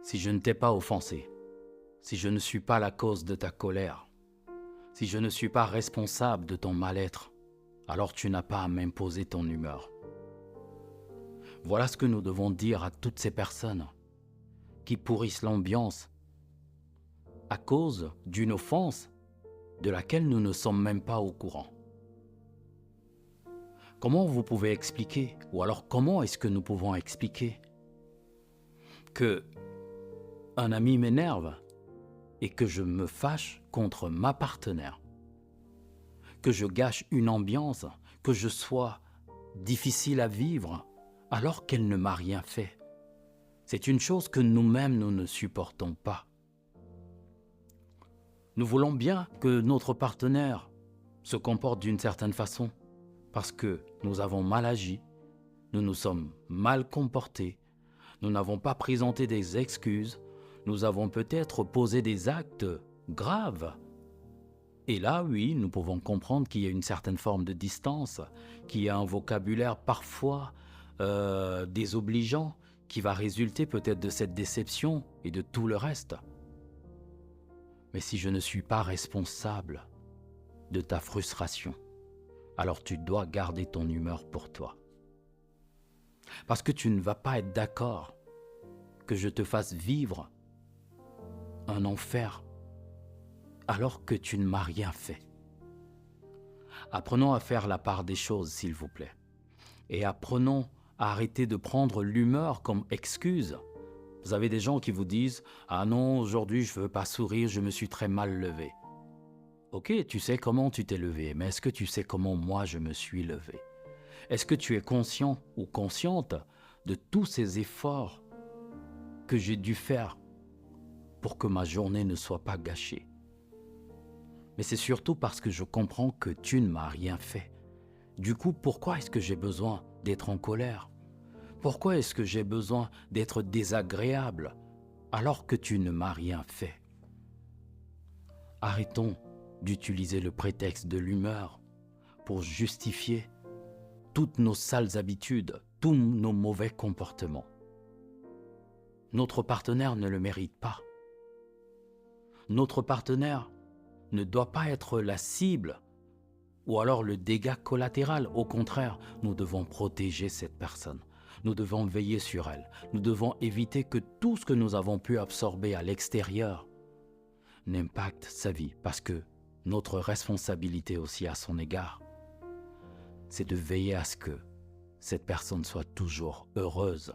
Si je ne t'ai pas offensé, si je ne suis pas la cause de ta colère, si je ne suis pas responsable de ton mal-être, alors tu n'as pas à m'imposer ton humeur. Voilà ce que nous devons dire à toutes ces personnes qui pourrissent l'ambiance à cause d'une offense de laquelle nous ne sommes même pas au courant. Comment vous pouvez expliquer, ou alors comment est-ce que nous pouvons expliquer que un ami m'énerve et que je me fâche contre ma partenaire, que je gâche une ambiance, que je sois difficile à vivre alors qu'elle ne m'a rien fait? C'est une chose que nous-mêmes nous ne supportons pas. Nous voulons bien que notre partenaire se comporte d'une certaine façon parce que nous avons mal agi, nous nous sommes mal comportés, nous n'avons pas présenté des excuses, nous avons peut-être posé des actes graves. Et là, oui, nous pouvons comprendre qu'il y a une certaine forme de distance, qu'il y a un vocabulaire parfois désobligeant qui va résulter peut-être de cette déception et de tout le reste. Mais si je ne suis pas responsable de ta frustration, alors tu dois garder ton humeur pour toi. Parce que tu ne vas pas être d'accord que je te fasse vivre un enfer alors que tu ne m'as rien fait. Apprenons à faire la part des choses, s'il vous plaît. Et apprenons à arrêter de prendre l'humeur comme excuse. Vous avez des gens qui vous disent « Ah non, aujourd'hui je ne veux pas sourire, je me suis très mal levé. » Ok, tu sais comment tu t'es levé, mais est-ce que tu sais comment moi je me suis levé? Est-ce que tu es conscient ou consciente de tous ces efforts que j'ai dû faire pour que ma journée ne soit pas gâchée? Mais c'est surtout parce que je comprends que tu ne m'as rien fait. Du coup, pourquoi est-ce que j'ai besoin d'être en colère? Pourquoi est-ce que j'ai besoin d'être désagréable alors que tu ne m'as rien fait? Arrêtons d'utiliser le prétexte de l'humeur pour justifier toutes nos sales habitudes, tous nos mauvais comportements. Notre partenaire ne le mérite pas. Notre partenaire ne doit pas être la cible ou alors le dégât collatéral. Au contraire, nous devons protéger cette personne. Nous devons veiller sur elle. Nous devons éviter que tout ce que nous avons pu absorber à l'extérieur n'impacte sa vie, parce que notre responsabilité aussi à son égard, c'est de veiller à ce que cette personne soit toujours heureuse.